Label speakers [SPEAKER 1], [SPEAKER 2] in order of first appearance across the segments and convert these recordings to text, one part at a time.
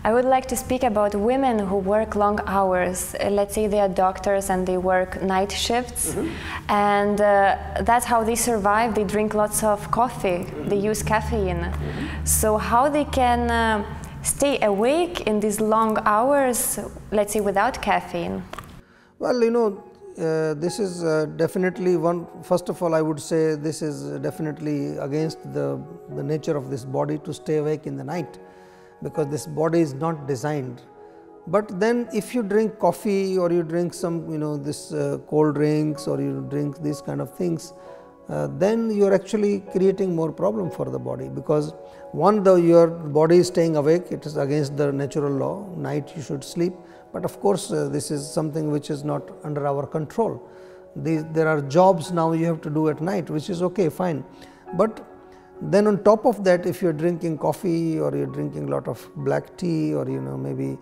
[SPEAKER 1] I would like to speak about women who work long hours. Let's say they are doctors and they work night shifts, and that's how they survive. They drink lots of coffee, they use caffeine. So how they can stay awake in these long hours, let's say without caffeine?
[SPEAKER 2] Well, this is definitely one. First of all, I would say this is definitely against the nature of this body to stay awake in the night, because this body is not designed. But then if you drink coffee or you drink some this cold drinks, or you drink these kind of things, then you are actually creating more problem for the body, because one, your body is staying awake, it is against the natural law, night you should sleep. But of course, this is something which is not under our control. There are jobs now you have to do at night, which is okay, fine. But then on top of that, if you are drinking coffee, or you are drinking a lot of black tea, or maybe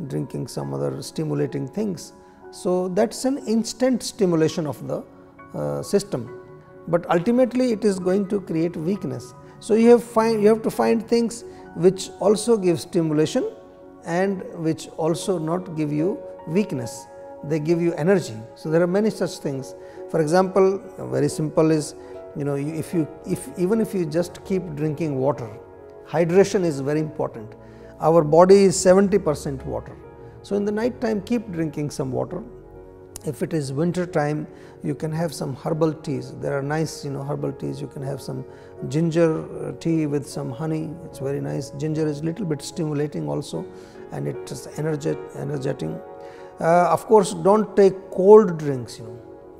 [SPEAKER 2] drinking some other stimulating things, so that is an instant stimulation of the system. But ultimately it is going to create weakness. So you have to find things which also give stimulation and which also not give you weakness, they give you energy. So there are many such things. For example, very simple is, even if you just keep drinking water, hydration is very important. Our body is 70% water. So in the night time, keep drinking some water. If it is winter time, you can have some herbal teas. There are nice herbal teas. You can have some ginger tea with some honey. It's very nice. Ginger is little bit stimulating also, and it is energetic. Of course, don't take cold drinks.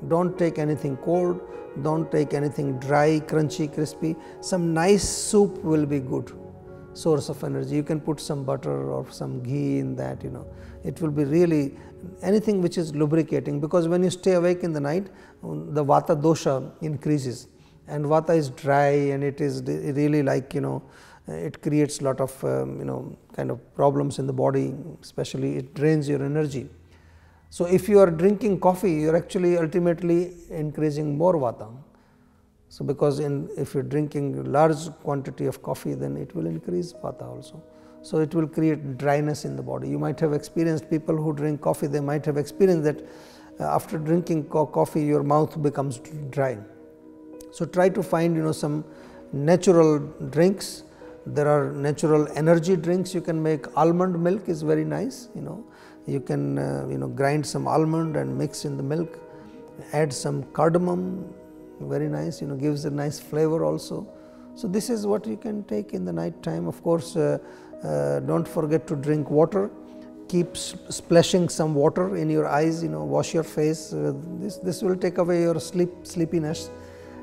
[SPEAKER 2] Don't take anything cold. Don't take anything dry, crunchy, crispy. Some nice soup will be good source of energy. You can put some butter or some ghee in that. It will be really anything which is lubricating, because when you stay awake in the night, the vata dosha increases, and vata is dry, and it is really like it creates lot of kind of problems in the body, especially it drains your energy. So if you are drinking coffee, you are actually ultimately increasing more vata. So because if you are drinking large quantity of coffee, then it will increase vata also. So it will create dryness in the body. You might have experienced people who drink coffee, they might have experienced that after drinking coffee, your mouth becomes dry. So try to find some natural drinks. There are natural energy drinks you can make. Almond milk is very nice. You can grind some almond and mix in the milk, add some cardamom, very nice, gives a nice flavor also. So this is what you can take in the night time. Of course, don't forget to drink water. Keep splashing some water in your eyes, wash your face. This will take away your sleepiness.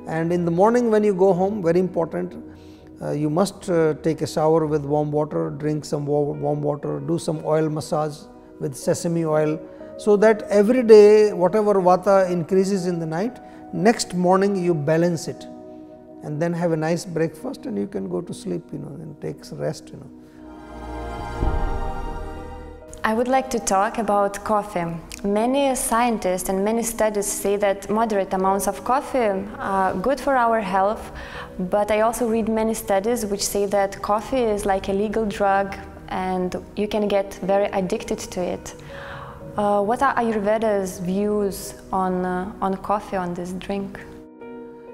[SPEAKER 2] And in the morning when you go home, very important, you must take a shower with warm water, drink some warm water, do some oil massage with sesame oil, so that every day whatever vata increases in the night, next morning you balance it, and then have a nice breakfast, and you can go to sleep, and take rest.
[SPEAKER 1] I would like to talk about coffee. Many scientists and many studies say that moderate amounts of coffee are good for our health, but I also read many studies which say that coffee is like a legal drug and you can get very addicted to it. What are Ayurveda's views on coffee, on this drink?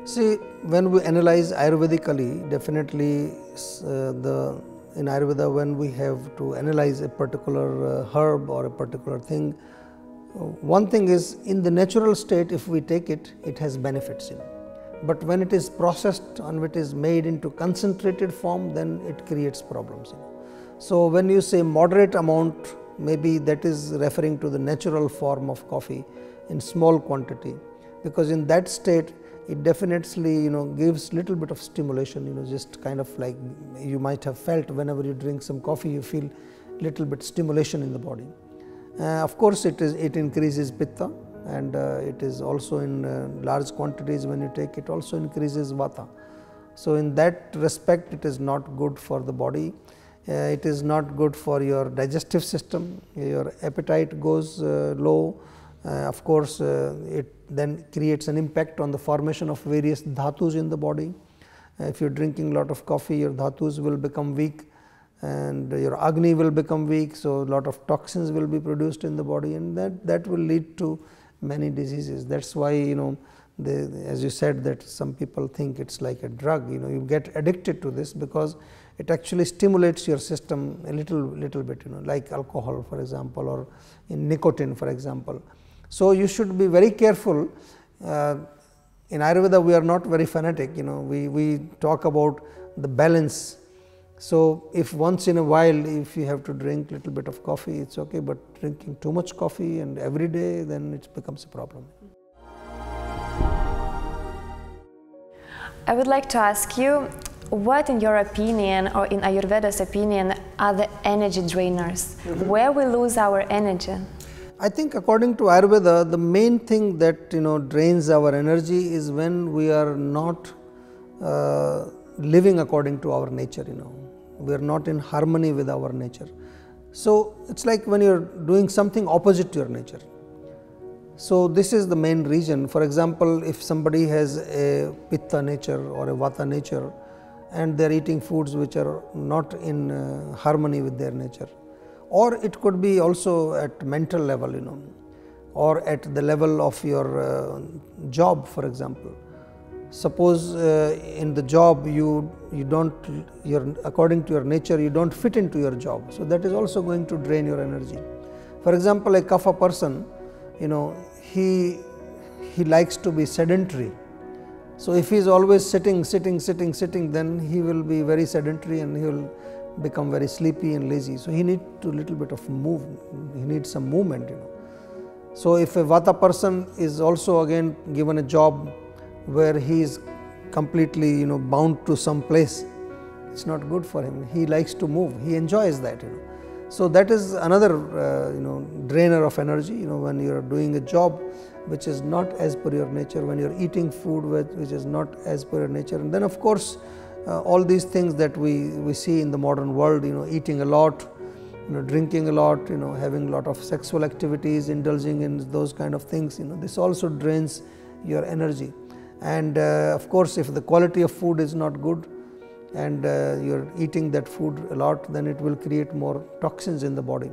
[SPEAKER 2] See, when we analyze Ayurvedically, definitely in Ayurveda, when we have to analyze a particular herb or a particular thing, one thing is, in the natural state, if we take it, it has benefits. But when it is processed and it is made into concentrated form, then it creates problems. So when you say moderate amount, maybe that is referring to the natural form of coffee in small quantity, because in that state it definitely gives little bit of stimulation, just kind of like you might have felt whenever you drink some coffee, you feel little bit stimulation in the body. Of course, it increases pitta, and it is also in large quantities. When you take it, also increases vata. So in that respect, it is not good for the body. It is not good for your digestive system. Your appetite goes low. Of course, it then creates an impact on the formation of various dhatus in the body. If you are drinking a lot of coffee, your dhatus will become weak. and your Agni will become weak. So, a lot of toxins will be produced in the body, and that will lead to many diseases. That is why, as you said, that some people think it is like a drug. You get addicted to this because it actually stimulates your system a little bit, like alcohol, for example, or in nicotine, for example. So, you should be very careful. In Ayurveda, we are not very fanatic. We talk about the balance. So, if once in a while, if you have to drink little bit of coffee, it's okay, but drinking too much coffee and every day, then it becomes a problem.
[SPEAKER 1] I would like to ask you, what in your opinion, or in Ayurveda's opinion, are the energy drainers? Where we lose our energy?
[SPEAKER 2] I think according to Ayurveda, the main thing that drains our energy is when we are not living according to our nature. We are not in harmony with our nature. So, it is like when you are doing something opposite to your nature. So, this is the main reason. For example, if somebody has a Pitta nature or a Vata nature, and they are eating foods which are not in harmony with their nature, or it could be also at mental level, or at the level of your job, for example. Suppose in the job you don't, according to your nature, you don't fit into your job. So, that is also going to drain your energy. For example, a Kapha person, he likes to be sedentary. So, if he is always sitting, then he will be very sedentary and he will become very sleepy and lazy. So, he needs to little bit of move, he needs some movement. So, if a Vata person is also again given a job where he is completely bound to some place, it is not good for him. He likes to move, he enjoys that. So, that is another drainer of energy, when you are doing a job which is not as per your nature, when you are eating food which is not as per your nature. And then of course, all these things that we see in the modern world, eating a lot, drinking a lot, having a lot of sexual activities, indulging in those kind of things, this also drains your energy. And of course, if the quality of food is not good and you are eating that food a lot, then it will create more toxins in the body.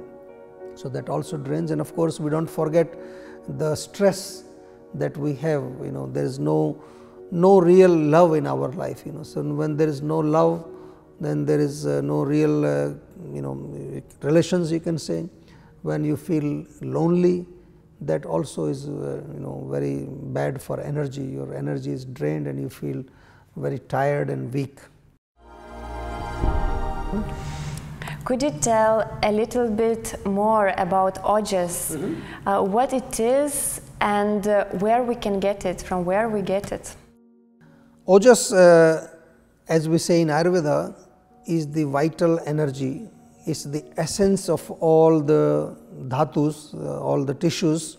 [SPEAKER 2] So, that also drains. And of course, we do not forget the stress that we have. There is no real love in our life. So, when there is no love, then there is no real relations, you can say. When you feel lonely, that also is very bad for energy. Your energy is drained and you feel very tired and weak.
[SPEAKER 1] Could you tell a little bit more about ojas, what it is and where we can get it, from where we get it?
[SPEAKER 2] Ojas, as we say in Ayurveda, is the vital energy, is the essence of all the dhatus, all the tissues,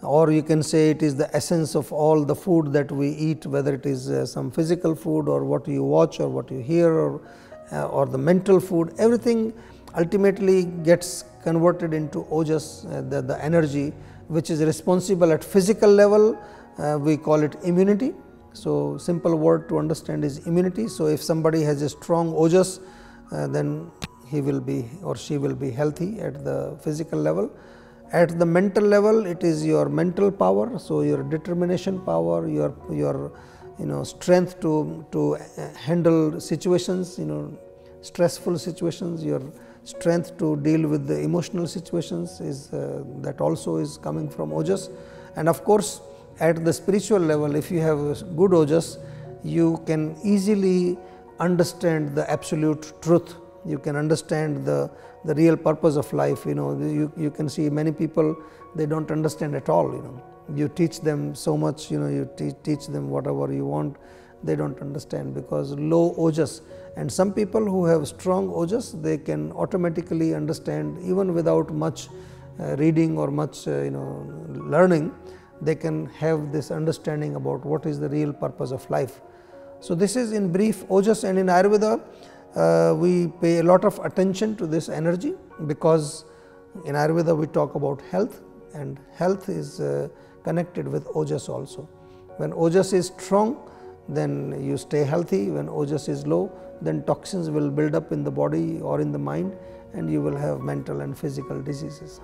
[SPEAKER 2] or you can say it is the essence of all the food that we eat, whether it is some physical food or what you watch or what you hear, or the mental food. Everything ultimately gets converted into ojas, the energy which is responsible at physical level. We call it immunity. So, simple word to understand is immunity. So, if somebody has a strong ojas, then he will be or she will be healthy at the physical level. At the mental level, it is your mental power. So, your determination power, your strength to handle situations, stressful situations, your strength to deal with the emotional situations, is that also is coming from ojas. And of course, at the spiritual level, if you have good ojas, you can easily understand the absolute truth. You can understand the real purpose of life. You can see many people, they do not understand at all. You teach them so much, you teach them whatever you want, they do not understand because low ojas. And some people who have strong ojas, they can automatically understand even without much reading or much learning. They can have this understanding about what is the real purpose of life. So, this is in brief ojas, and in Ayurveda we pay a lot of attention to this energy, because in Ayurveda we talk about health, and health is connected with ojas also. When ojas is strong, then you stay healthy. When ojas is low, then toxins will build up in the body or in the mind, and you will have mental and physical diseases.